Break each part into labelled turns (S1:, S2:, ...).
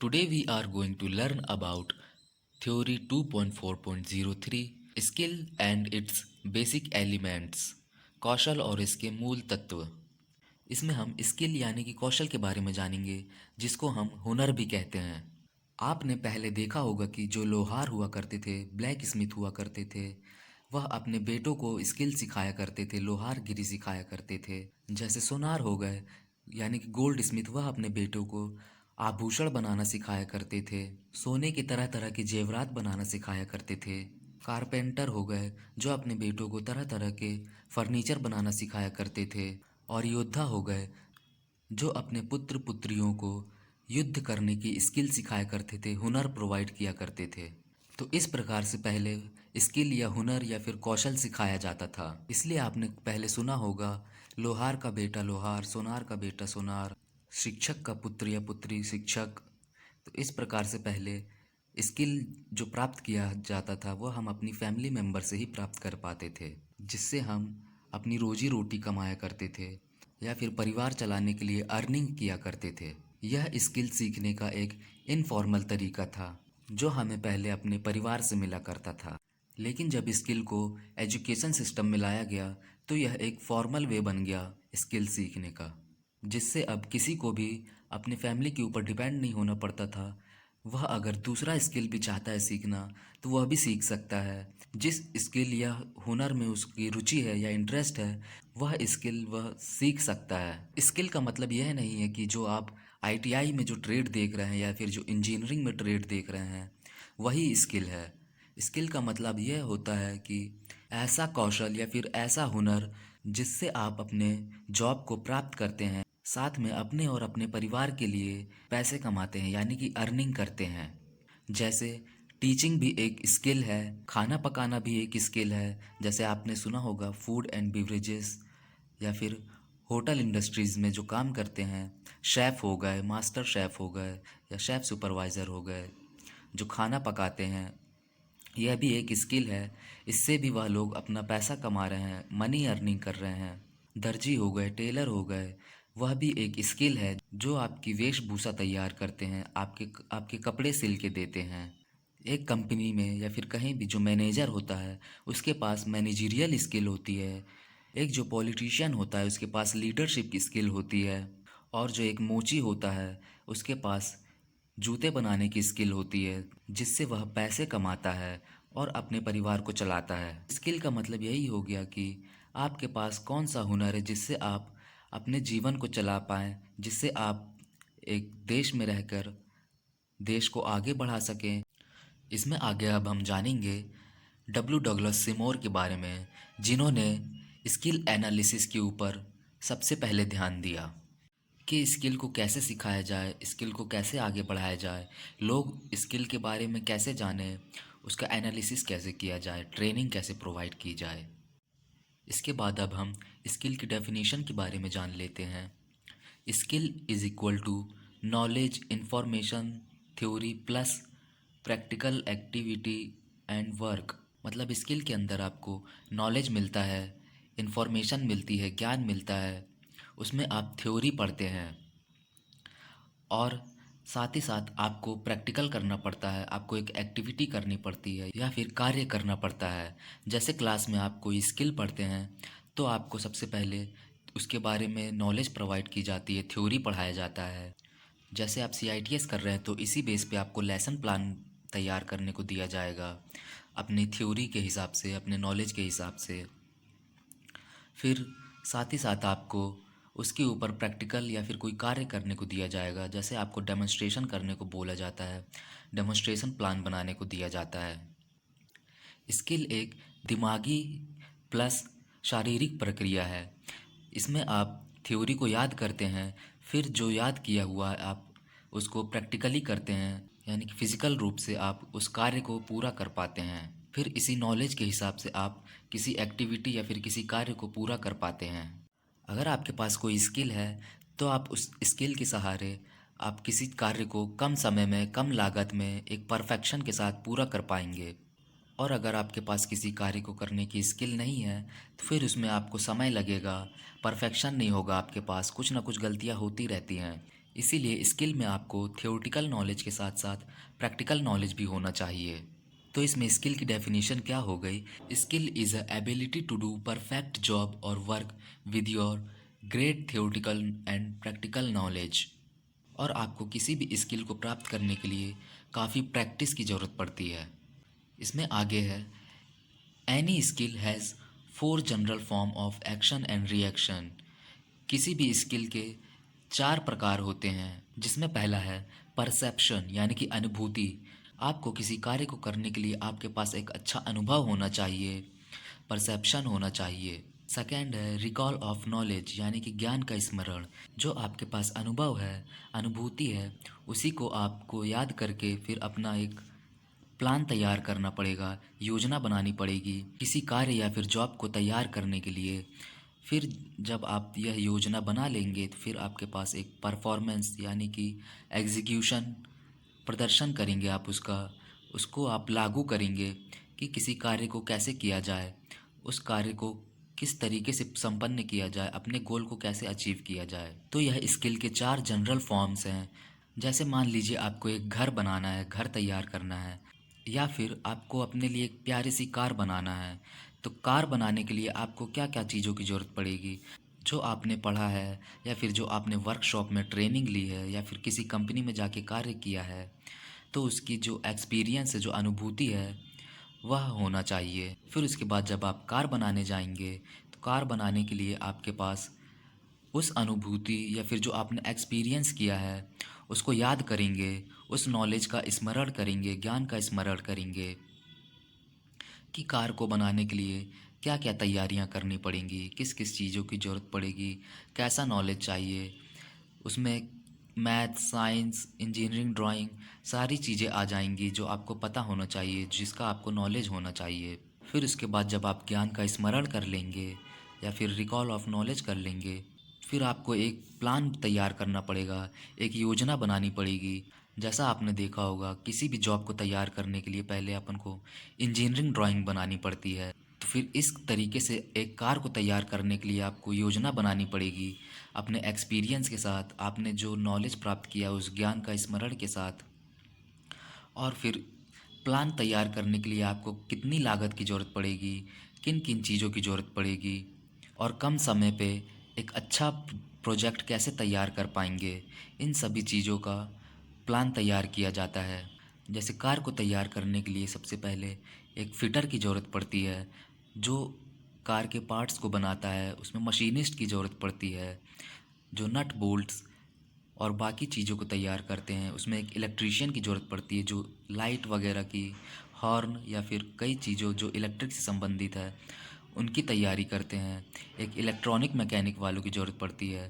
S1: Today we are going to learn about Theory 2.4.03 Skill and its Basic Elements, कौशल और इसके मूल तत्व। इसमें हम स्किल यानी कि कौशल के बारे में जानेंगे, जिसको हम हुनर भी कहते हैं। आपने पहले देखा होगा कि जो लोहार हुआ करते थे, ब्लैक स्मिथ हुआ करते थे, वह अपने बेटों को स्किल सिखाया करते थे, लोहारगिरी सिखाया करते थे। जैसे सोनार हो गए यानी कि गोल्ड स्मिथ, वह अपने बेटों को आभूषण बनाना सिखाया करते थे, सोने की तरह तरह के जेवरात बनाना सिखाया करते थे। कारपेंटर हो गए जो अपने बेटों को तरह तरह के फर्नीचर बनाना सिखाया करते थे। और योद्धा हो गए जो अपने पुत्र पुत्रियों को युद्ध करने की स्किल सिखाया करते थे, हुनर प्रोवाइड किया करते थे। तो इस प्रकार से पहले स्किल या हुनर या फिर कौशल सिखाया जाता था। इसलिए आपने पहले सुना होगा लोहार का बेटा लोहार, सोनार का बेटा सोनार, शिक्षक का पुत्र या पुत्री शिक्षक। तो इस प्रकार से पहले स्किल जो प्राप्त किया जाता था वह हम अपनी फैमिली मेम्बर से ही प्राप्त कर पाते थे, जिससे हम अपनी रोजी रोटी कमाया करते थे या फिर परिवार चलाने के लिए अर्निंग किया करते थे। यह स्किल सीखने का एक इनफॉर्मल तरीका था जो हमें पहले अपने परिवार से मिला करता था। लेकिन जब स्किल को एजुकेशन सिस्टम में लाया गया तो यह एक फॉर्मल वे बन गया स्किल सीखने का, जिससे अब किसी को भी अपने फैमिली के ऊपर डिपेंड नहीं होना पड़ता था। वह अगर दूसरा स्किल भी चाहता है सीखना तो वह भी सीख सकता है। जिस स्किल या हुनर में उसकी रुचि है या इंटरेस्ट है, वह स्किल वह सीख सकता है। स्किल का मतलब यह नहीं है कि जो आप आईटीआई में जो ट्रेड देख रहे हैं या फिर जो इंजीनियरिंग में ट्रेड देख रहे हैं वही स्किल है। स्किल का मतलब यह होता है कि ऐसा कौशल या फिर ऐसा हुनर जिससे आप अपने जॉब को प्राप्त करते हैं, साथ में अपने और अपने परिवार के लिए पैसे कमाते हैं यानी कि अर्निंग करते हैं। जैसे टीचिंग भी एक स्किल है, खाना पकाना भी एक स्किल है। जैसे आपने सुना होगा फूड एंड बिवरेजेस या फिर होटल इंडस्ट्रीज़ में जो काम करते हैं, शेफ़ हो गए, मास्टर शेफ़ हो गए या शेफ़ सुपरवाइज़र हो गए जो खाना पकाते हैं, यह भी एक स्किल है। इससे भी वह लोग अपना पैसा कमा रहे हैं, मनी अर्निंग कर रहे हैं। दर्जी हो गए, टेलर हो गए, वह भी एक स्किल है जो आपकी वेशभूषा तैयार करते हैं, आपके आपके कपड़े सिल के देते हैं। एक कंपनी में या फिर कहीं भी जो मैनेजर होता है उसके पास मैनेजरियल स्किल होती है। एक जो पॉलिटिशियन होता है उसके पास लीडरशिप की स्किल होती है। और जो एक मोची होता है उसके पास जूते बनाने की स्किल होती है, जिससे वह पैसे कमाता है और अपने परिवार को चलाता है। स्किल का मतलब यही हो गया कि आपके पास कौन सा हुनर है जिससे आप अपने जीवन को चला पाएँ, जिससे आप एक देश में रहकर देश को आगे बढ़ा सकें। इसमें आगे अब हम जानेंगे डब्ल्यू डगलस सिमोर के बारे में, जिन्होंने स्किल एनालिसिस के ऊपर सबसे पहले ध्यान दिया कि स्किल को कैसे सिखाया जाए, स्किल को कैसे आगे बढ़ाया जाए, लोग स्किल के बारे में कैसे जानें, उसका एनालिसिस कैसे किया जाए, ट्रेनिंग कैसे प्रोवाइड की जाए। इसके बाद अब हम स्किल की डेफिनेशन के बारे में जान लेते हैं। Skill is equal to knowledge, information, theory plus practical activity and work. मतलब स्किल के अंदर आपको नॉलेज मिलता है, इंफॉर्मेशन मिलती है, ज्ञान मिलता है, उसमें आप थ्योरी पढ़ते हैं और साथ ही साथ आपको प्रैक्टिकल करना पड़ता है, आपको एक एक्टिविटी करनी पड़ती है या फिर कार्य करना पड़ता है। जैसे क्लास में आप कोई स्किल पढ़ते हैं तो आपको सबसे पहले उसके बारे में नॉलेज प्रोवाइड की जाती है, थ्योरी पढ़ाया जाता है। जैसे आप सीआईटीएस कर रहे हैं तो इसी बेस पे आपको लेसन प्लान तैयार करने को दिया जाएगा अपनी थ्योरी के हिसाब से, अपने नॉलेज के हिसाब से। फिर साथ ही साथ आपको उसके ऊपर प्रैक्टिकल या फिर कोई कार्य करने को दिया जाएगा। जैसे आपको डेमोन्स्ट्रेशन करने को बोला जाता है, डेमोन्स्ट्रेशन प्लान बनाने को दिया जाता है। स्किल एक दिमागी प्लस शारीरिक प्रक्रिया है। इसमें आप थ्योरी को याद करते हैं, फिर जो याद किया हुआ है आप उसको प्रैक्टिकली करते हैं, यानी कि फिजिकल रूप से आप उस कार्य को पूरा कर पाते हैं। फिर इसी नॉलेज के हिसाब से आप किसी एक्टिविटी या फिर किसी कार्य को पूरा कर पाते हैं। अगर आपके पास कोई स्किल है तो आप उस स्किल के सहारे आप किसी कार्य को कम समय में, कम लागत में, एक परफेक्शन के साथ पूरा कर पाएंगे। और अगर आपके पास किसी कार्य को करने की स्किल नहीं है तो फिर उसमें आपको समय लगेगा, परफेक्शन नहीं होगा आपके पास, कुछ ना कुछ गलतियां होती रहती हैं। इसीलिए स्किल में आपको थ्योरेटिकल नॉलेज के साथ साथ प्रैक्टिकल नॉलेज भी होना चाहिए। तो इसमें स्किल की डेफिनेशन क्या हो गई? Skill is a ability to do perfect job और work with your great theoretical and practical knowledge. और आपको किसी भी स्किल को प्राप्त करने के लिए काफ़ी प्रैक्टिस की ज़रूरत पड़ती है। इसमें आगे है, any skill has four general form of action and reaction. किसी भी स्किल के चार प्रकार होते हैं, जिसमें पहला है परसेप्शन यानी कि अनुभूति। आपको किसी कार्य को करने के लिए आपके पास एक अच्छा अनुभव होना चाहिए, परसेप्शन होना चाहिए। सेकेंड है रिकॉल ऑफ नॉलेज यानी कि ज्ञान का स्मरण। जो आपके पास अनुभव है, अनुभूति है, उसी को आपको याद करके फिर अपना एक प्लान तैयार करना पड़ेगा, योजना बनानी पड़ेगी किसी कार्य या फिर जॉब को तैयार करने के लिए। फिर जब आप यह योजना बना लेंगे तो फिर आपके पास एक परफॉर्मेंस यानी कि एग्जीक्यूशन, प्रदर्शन करेंगे आप उसको आप लागू करेंगे कि किसी कार्य को कैसे किया जाए, उस कार्य को किस तरीके से संपन्न किया जाए, अपने गोल को कैसे अचीव किया जाए। तो यह स्किल के चार जनरल फॉर्म्स हैं। जैसे मान लीजिए आपको एक घर बनाना है, घर तैयार करना है, या फिर आपको अपने लिए एक प्यारी सी कार बनाना है। तो कार बनाने के लिए आपको क्या क्या चीज़ों की ज़रूरत पड़ेगी? जो आपने पढ़ा है या फिर जो आपने वर्कशॉप में ट्रेनिंग ली है या फिर किसी कंपनी में जाके कार्य किया है, तो उसकी जो एक्सपीरियंस है, जो अनुभूति है, वह होना चाहिए। फिर उसके बाद जब आप कार बनाने जाएंगे तो कार बनाने के लिए आपके पास उस अनुभूति या फिर जो आपने एक्सपीरियंस किया है उसको याद करेंगे, उस नॉलेज का स्मरण करेंगे, ज्ञान का स्मरण करेंगे कि कार को बनाने के लिए क्या क्या तैयारियां करनी पड़ेंगी, किस किस चीज़ों की ज़रूरत पड़ेगी, कैसा नॉलेज चाहिए। उसमें मैथ, साइंस, इंजीनियरिंग, ड्राइंग सारी चीज़ें आ जाएंगी जो आपको पता होना चाहिए, जिसका आपको नॉलेज होना चाहिए। फिर उसके बाद जब आप ज्ञान का स्मरण कर लेंगे या फिर रिकॉल ऑफ नॉलेज कर लेंगे, फिर आपको एक प्लान तैयार करना पड़ेगा, एक योजना बनानी पड़ेगी। जैसा आपने देखा होगा किसी भी जॉब को तैयार करने के लिए पहले अपन को इंजीनियरिंग ड्राइंग बनानी पड़ती है। तो फिर इस तरीके से एक कार को तैयार करने के लिए आपको योजना बनानी पड़ेगी, अपने एक्सपीरियंस के साथ, आपने जो नॉलेज प्राप्त किया उस ज्ञान का स्मरण के साथ। और फिर प्लान तैयार करने के लिए आपको कितनी लागत की ज़रूरत पड़ेगी, किन किन चीज़ों की ज़रूरत पड़ेगी, और कम समय पे एक अच्छा प्रोजेक्ट कैसे तैयार कर पाएंगे, इन सभी चीज़ों का प्लान तैयार किया जाता है। जैसे कार को तैयार करने के लिए सबसे पहले एक फिटर की ज़रूरत पड़ती है, जो कार के पार्ट्स को बनाता है। उसमें मशीनिस्ट की ज़रूरत पड़ती है, जो नट बोल्ट्स और बाकी चीज़ों को तैयार करते हैं। उसमें एक इलेक्ट्रीशियन की ज़रूरत पड़ती है, जो लाइट वगैरह की, हॉर्न या फिर कई चीज़ों जो इलेक्ट्रिक से संबंधित है उनकी तैयारी करते हैं। एक इलेक्ट्रॉनिक मैकेनिक वालों की ज़रूरत पड़ती है,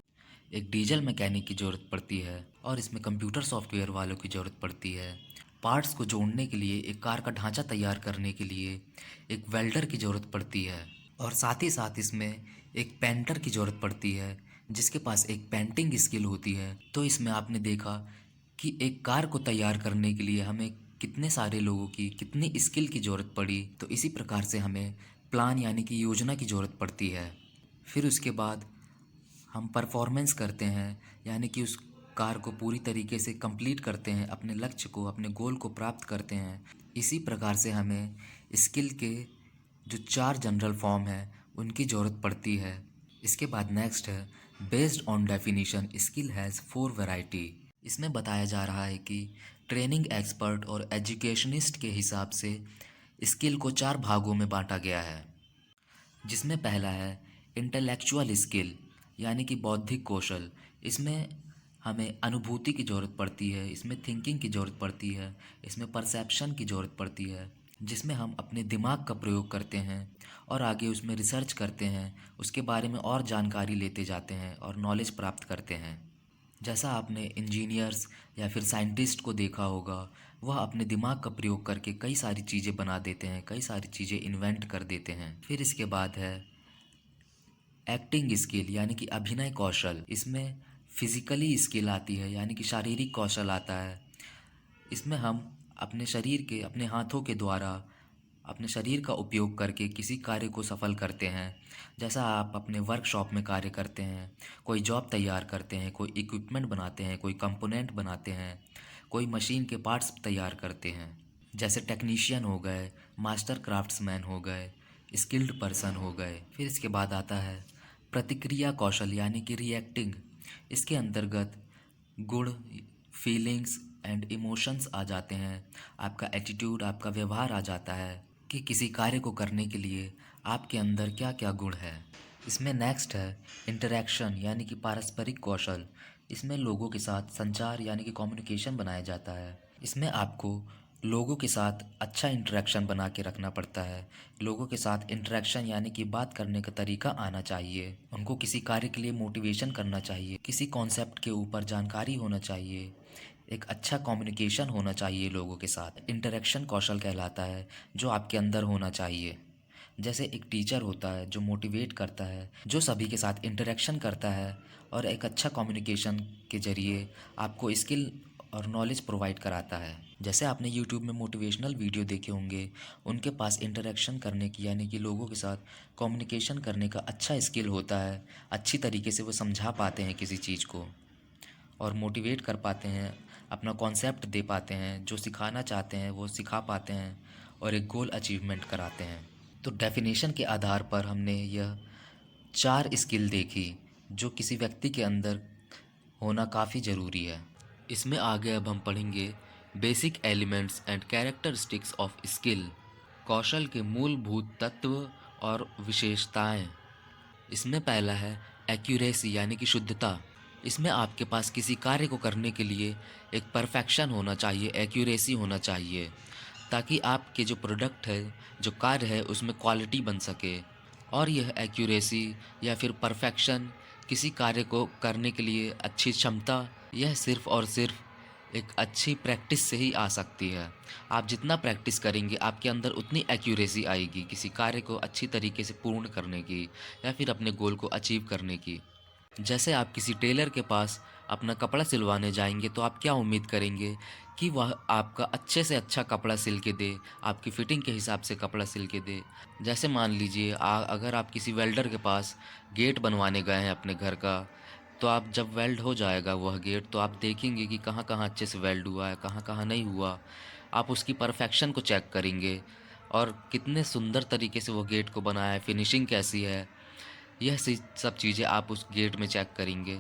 S1: एक डीजल मैकेनिक की ज़रूरत पड़ती है, और इसमें कंप्यूटर सॉफ्टवेयर वालों की ज़रूरत पड़ती है। पार्ट्स को जोड़ने के लिए, एक कार का ढांचा तैयार करने के लिए एक वेल्डर की ज़रूरत पड़ती है। और साथ ही साथ इसमें एक पेंटर की ज़रूरत पड़ती है, जिसके पास एक पेंटिंग स्किल होती है। तो इसमें आपने देखा कि एक कार को तैयार करने के लिए हमें कितने सारे लोगों की, कितनी स्किल की ज़रूरत पड़ी। तो इसी प्रकार से हमें प्लान यानी कि योजना की ज़रूरत पड़ती है। फिर उसके बाद हम परफॉर्मेंस करते हैं, यानी कि उस कार को पूरी तरीके से कंप्लीट करते हैं, अपने लक्ष्य को, अपने गोल को प्राप्त करते हैं। इसी प्रकार से हमें स्किल के जो चार जनरल फॉर्म है उनकी ज़रूरत पड़ती है। इसके बाद नेक्स्ट है based on definition skill has four variety. इसमें बताया जा रहा है कि ट्रेनिंग एक्सपर्ट और एजुकेशनिस्ट के हिसाब से स्किल को चार भागों में बांटा गया है, जिसमें पहला है इंटेलेक्चुअल स्किल यानी कि बौद्धिक कौशल। इसमें हमें अनुभूति की ज़रूरत पड़ती है, इसमें थिंकिंग की ज़रूरत पड़ती है, इसमें परसेप्शन की ज़रूरत पड़ती है, जिसमें हम अपने दिमाग का प्रयोग करते हैं और आगे उसमें रिसर्च करते हैं, उसके बारे में और जानकारी लेते जाते हैं और नॉलेज प्राप्त करते हैं। जैसा आपने इंजीनियर्स या फिर साइंटिस्ट को देखा होगा, वह अपने दिमाग का प्रयोग करके कई सारी चीज़ें बना देते हैं, कई सारी चीज़ें इन्वेंट कर देते हैं। फिर इसके बाद है एक्टिंग स्किल यानी कि अभिनय कौशल। इसमें फिजिकली स्किल आती है यानी कि शारीरिक कौशल आता है। इसमें हम अपने शरीर के, अपने हाथों के द्वारा अपने शरीर का उपयोग करके किसी कार्य को सफल करते हैं। जैसा आप अपने वर्कशॉप में कार्य करते हैं, कोई जॉब तैयार करते हैं, कोई इक्विपमेंट बनाते हैं, कोई कंपोनेंट बनाते हैं, कोई मशीन के पार्ट्स तैयार करते हैं। जैसे टेक्नीशियन हो गए, मास्टर क्राफ्ट्समैन हो गए, स्किल्ड पर्सन हो गए। फिर इसके बाद आता है प्रतिक्रिया कौशल यानी कि रिएक्टिंग। इसके अंतर्गत गुण, फीलिंग्स एंड इमोशंस आ जाते हैं। आपका एटीट्यूड, आपका व्यवहार आ जाता है कि किसी कार्य को करने के लिए आपके अंदर क्या क्या गुण है। इसमें नेक्स्ट है इंटरेक्शन यानी कि पारस्परिक कौशल। इसमें लोगों के साथ संचार यानी कि कम्युनिकेशन बनाया जाता है। इसमें आपको लोगों के साथ अच्छा इंटरेक्शन बना के रखना पड़ता है। लोगों के साथ इंटरेक्शन यानी कि बात करने का तरीका आना चाहिए। उनको किसी कार्य के लिए मोटिवेशन करना चाहिए, किसी कॉन्सेप्ट के ऊपर जानकारी होना चाहिए, एक अच्छा कम्युनिकेशन होना चाहिए लोगों के साथ। इंटरेक्शन कौशल कहलाता है जो आपके अंदर होना चाहिए। जैसे एक टीचर होता है जो मोटिवेट करता है, जो सभी के साथ इंटरेक्शन करता है और एक अच्छा कम्युनिकेशन के ज़रिए आपको स्किल और नॉलेज प्रोवाइड कराता है। जैसे आपने यूट्यूब में मोटिवेशनल वीडियो देखे होंगे, उनके पास इंटरेक्शन करने की यानी कि लोगों के साथ कम्युनिकेशन करने का अच्छा स्किल होता है। अच्छी तरीके से वो समझा पाते हैं किसी चीज़ को और मोटिवेट कर पाते हैं, अपना कॉन्सेप्ट दे पाते हैं, जो सिखाना चाहते हैं वो सिखा पाते हैं और एक गोल अचीवमेंट कराते हैं। तो डेफिनेशन के आधार पर हमने यह 4 स्किल देखी जो किसी व्यक्ति के अंदर होना काफ़ी ज़रूरी है। इसमें आगे अब हम पढ़ेंगे basic elements and characteristics of skill, कौशल के मूलभूत तत्व और विशेषताएं। इसमें पहला है एक्यूरेसी यानी कि शुद्धता। इसमें आपके पास किसी कार्य को करने के लिए एक परफेक्शन होना चाहिए, एक्यूरेसी होना चाहिए, ताकि आपके जो प्रोडक्ट है, जो कार्य है, उसमें क्वालिटी बन सके। और यह एक्यूरेसी या फिर परफेक्शन किसी कार्य को करने के लिए अच्छी क्षमता, यह सिर्फ़ और सिर्फ एक अच्छी प्रैक्टिस से ही आ सकती है। आप जितना प्रैक्टिस करेंगे आपके अंदर उतनी एक्यूरेसी आएगी किसी कार्य को अच्छी तरीके से पूर्ण करने की या फिर अपने गोल को अचीव करने की। जैसे आप किसी टेलर के पास अपना कपड़ा सिलवाने जाएंगे तो आप क्या उम्मीद करेंगे कि वह आपका अच्छे से अच्छा कपड़ा सिल के दे, आपकी फ़िटिंग के हिसाब से कपड़ा सिल के दे। जैसे मान लीजिए अगर आप किसी वेल्डर के पास गेट बनवाने गए हैं अपने घर का, तो आप जब वेल्ड हो जाएगा वह गेट तो आप देखेंगे कि कहाँ कहाँ अच्छे से वेल्ड हुआ है, कहाँ कहाँ नहीं हुआ। आप उसकी परफेक्शन को चेक करेंगे और कितने सुंदर तरीके से वो गेट को बनाया है, फिनिशिंग कैसी है, यह सब चीज़ें आप उस गेट में चेक करेंगे।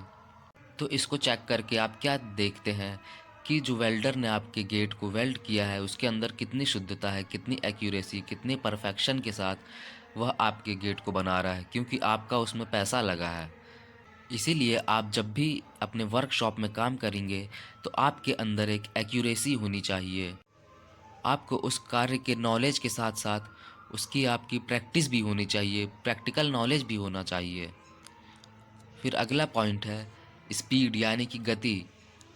S1: तो इसको चेक करके आप क्या देखते हैं कि जो वेल्डर ने आपके गेट को वेल्ड किया है उसके अंदर कितनी शुद्धता है, कितनी एक्यूरेसी, कितने परफेक्शन के साथ वह आपके गेट को बना रहा है, क्योंकि आपका उसमें पैसा लगा है। इसीलिए आप जब भी अपने वर्कशॉप में काम करेंगे तो आपके अंदर एक एक्यूरेसी होनी चाहिए। आपको उस कार्य के नॉलेज के साथ साथ उसकी आपकी प्रैक्टिस भी होनी चाहिए, प्रैक्टिकल नॉलेज भी होना चाहिए। फिर अगला पॉइंट है स्पीड यानी कि गति।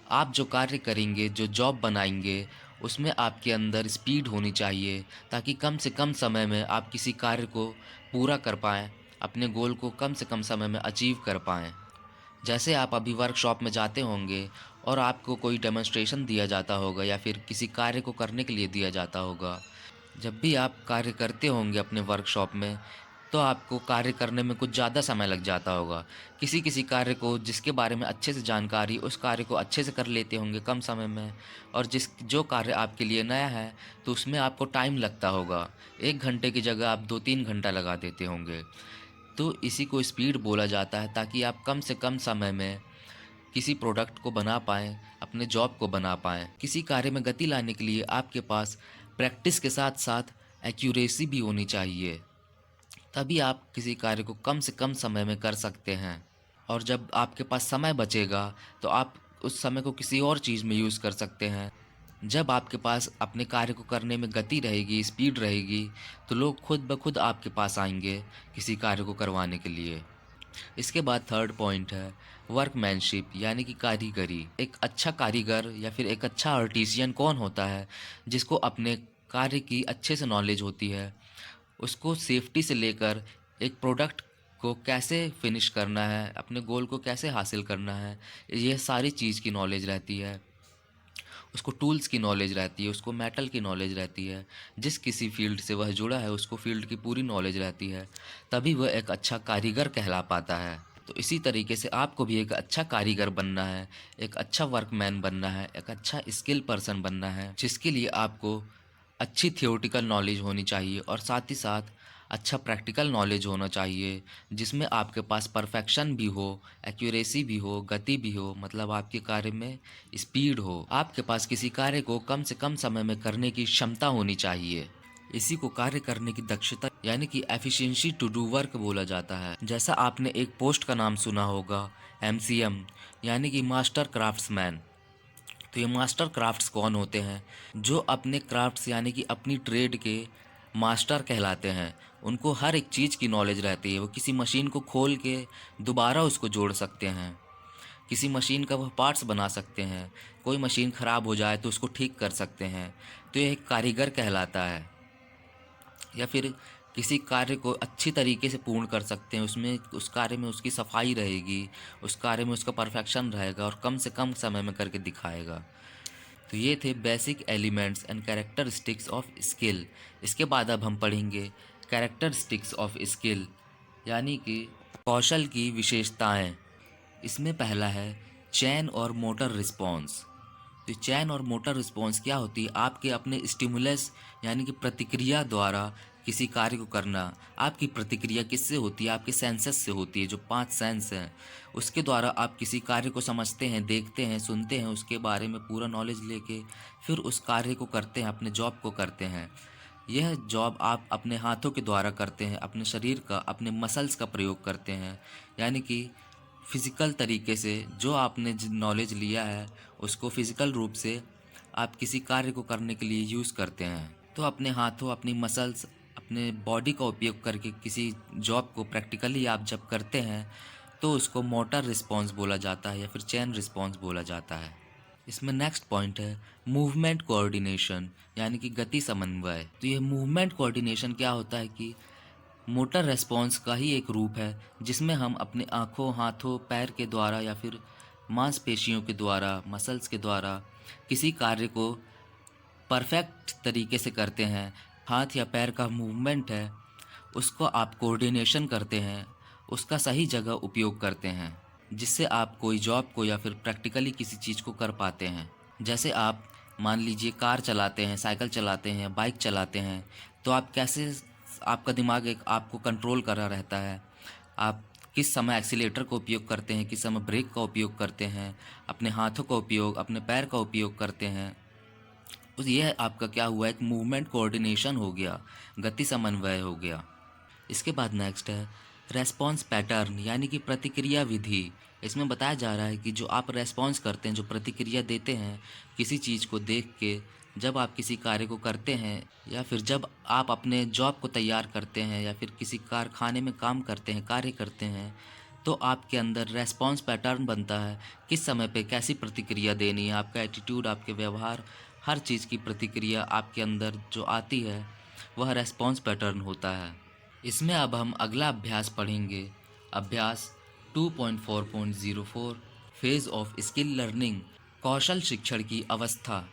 S1: आप जो कार्य करेंगे, जो जॉब बनाएंगे, उसमें आपके अंदर स्पीड होनी चाहिए ताकि कम से कम समय में आप किसी कार्य को पूरा कर पाएँ, अपने गोल को कम से कम समय में अचीव कर पाएँ। जैसे आप अभी वर्कशॉप में जाते होंगे और आपको कोई डेमोन्स्ट्रेशन दिया जाता होगा या फिर किसी कार्य को करने के लिए दिया जाता होगा। जब भी आप कार्य करते होंगे अपने वर्कशॉप में तो आपको कार्य करने में कुछ ज़्यादा समय लग जाता होगा। किसी किसी कार्य को जिसके बारे में अच्छे से जानकारी, उस कार्य को अच्छे से कर लेते होंगे कम समय में, और जो कार्य आपके लिए नया है तो उसमें आपको टाइम लगता होगा। 1 घंटे की जगह आप 2-3 घंटा लगा देते होंगे। तो इसी को स्पीड बोला जाता है, ताकि आप कम से कम समय में किसी प्रोडक्ट को बना पाएँ, अपने जॉब को बना पाएँ। किसी कार्य में गति लाने के लिए आपके पास प्रैक्टिस के साथ साथ एक्यूरेसी भी होनी चाहिए, तभी आप किसी कार्य को कम से कम समय में कर सकते हैं। और जब आपके पास समय बचेगा तो आप उस समय को किसी और चीज़ में यूज़ कर सकते हैं। जब आपके पास अपने कार्य को करने में गति रहेगी, स्पीड रहेगी, तो लोग खुद ब खुद आपके पास आएंगे किसी कार्य को करवाने के लिए। इसके बाद थर्ड पॉइंट है वर्कमैनशिप यानी कि कारीगरी। एक अच्छा कारीगर या फिर एक अच्छा आर्टिसियन कौन होता है? जिसको अपने कार्य की अच्छे से नॉलेज होती है, उसको सेफ्टी से लेकर एक प्रोडक्ट को कैसे फिनिश करना है, अपने गोल को कैसे हासिल करना है, यह सारी चीज़ की नॉलेज रहती है। उसको टूल्स की नॉलेज रहती है, उसको मेटल की नॉलेज रहती है, जिस किसी फील्ड से वह जुड़ा है उसको फील्ड की पूरी नॉलेज रहती है, तभी वह एक अच्छा कारीगर कहला पाता है। तो इसी तरीके से आपको भी एक अच्छा कारीगर बनना है, एक अच्छा वर्कमैन बनना है, एक अच्छा स्किल पर्सन बनना है, जिसके लिए आपको अच्छी थियोरेटिकल नॉलेज होनी चाहिए और साथ ही साथ अच्छा प्रैक्टिकल नॉलेज होना चाहिए, जिसमें आपके पास परफेक्शन भी हो, एक्यूरेसी भी हो, गति भी हो, मतलब आपके कार्य में स्पीड हो। आपके पास किसी कार्य को कम से कम समय में करने की क्षमता होनी चाहिए। इसी को कार्य करने की दक्षता यानी कि एफिशिएंसी टू डू वर्क बोला जाता है। जैसा आपने एक पोस्ट का नाम सुना होगा, एमसीएम, यानी कि मास्टर क्राफ्ट्समैन। तो ये मास्टर क्राफ्ट्स कौन होते हैं? जो अपने क्राफ्ट्स यानी कि अपनी ट्रेड के मास्टर कहलाते हैं। उनको हर एक चीज़ की नॉलेज रहती है। वो किसी मशीन को खोल के दोबारा उसको जोड़ सकते हैं, किसी मशीन का वह पार्ट्स बना सकते हैं, कोई मशीन ख़राब हो जाए तो उसको ठीक कर सकते हैं। तो ये एक कारीगर कहलाता है। या फिर किसी कार्य को अच्छी तरीके से पूर्ण कर सकते हैं, उसमें उस कार्य में उसकी सफाई रहेगी, उस कार्य में उसका परफेक्शन रहेगा और कम से कम समय में करके दिखाएगा। तो ये थे basic elements and characteristics of skill. इसके बाद अब हम पढ़ेंगे कैरेक्टरिस्टिक्स ऑफ स्किल, यानी कि कौशल की विशेषताएं। इसमें पहला है चैन और मोटर रिस्पॉन्स। तो चैन और मोटर रिस्पॉन्स क्या होती है? आपके अपने स्टिमुलस यानी कि प्रतिक्रिया द्वारा किसी कार्य को करना। आपकी प्रतिक्रिया किससे होती है? आपके सेंसेस से होती है, जो 5 सेंस हैं उसके द्वारा आप किसी कार्य को समझते हैं, देखते हैं, सुनते हैं, उसके बारे में पूरा नॉलेज लेके फिर उस कार्य को करते हैं, अपने जॉब को करते हैं। यह जॉब आप अपने हाथों के द्वारा करते हैं, अपने शरीर का, अपने मसल्स का प्रयोग करते हैं, यानी कि फिज़िकल तरीके से जो आपने नॉलेज लिया है उसको फिज़िकल रूप से आप किसी कार्य को करने के लिए यूज़ करते हैं। तो अपने हाथों, अपनी मसल्स, अपने बॉडी का उपयोग करके किसी जॉब को प्रैक्टिकली आप जब करते हैं तो उसको मोटर रिस्पॉन्स बोला जाता है या फिर चैन रिस्पॉन्स बोला जाता है। इसमें नेक्स्ट पॉइंट है मूवमेंट कोऑर्डिनेशन, यानी कि गति समन्वय। तो ये मूवमेंट कोऑर्डिनेशन क्या होता है कि मोटर रेस्पॉन्स का ही एक रूप है, जिसमें हम अपने आँखों, हाथों, पैर के द्वारा या फिर मांसपेशियों के द्वारा, मसल्स के द्वारा किसी कार्य को परफेक्ट तरीके से करते हैं। हाथ या पैर का मूवमेंट है उसको आप कोऑर्डिनेशन करते हैं, उसका सही जगह उपयोग करते हैं, जिससे आप कोई जॉब को या फिर प्रैक्टिकली किसी चीज़ को कर पाते हैं। जैसे आप मान लीजिए कार चलाते हैं, साइकिल चलाते हैं, बाइक चलाते हैं, तो आप कैसे, आपका दिमाग एक आपको कंट्रोल कर रहा रहता है। आप किस समय एक्सीलेटर का उपयोग करते हैं, किस समय ब्रेक का उपयोग करते हैं, अपने हाथों का उपयोग, अपने पैर का उपयोग करते हैं। उस ये आपका क्या हुआ, एक मूवमेंट कोऑर्डिनेशन हो गया, गति समन्वय हो गया। इसके बाद नेक्स्ट है रेस्पॉन्स पैटर्न, यानी कि प्रतिक्रिया विधि। इसमें बताया जा रहा है कि जो आप रेस्पॉन्स करते हैं, जो प्रतिक्रिया देते हैं किसी चीज़ को देख के, जब आप किसी कार्य को करते हैं या फिर जब आप अपने जॉब को तैयार करते हैं या फिर किसी कारखाने में काम करते हैं, कार्य करते हैं, तो आपके अंदर रेस्पॉन्स पैटर्न बनता है। किस समय पे कैसी प्रतिक्रिया देनी है, आपका एटीट्यूड, आपके व्यवहार, हर चीज़ की प्रतिक्रिया आपके अंदर जो आती है वह रेस्पॉन्स पैटर्न होता है। इसमें अब हम अगला अभ्यास पढ़ेंगे, अभ्यास 2.4.04 फेज ऑफ स्किल लर्निंग, कौशल शिक्षण की अवस्था।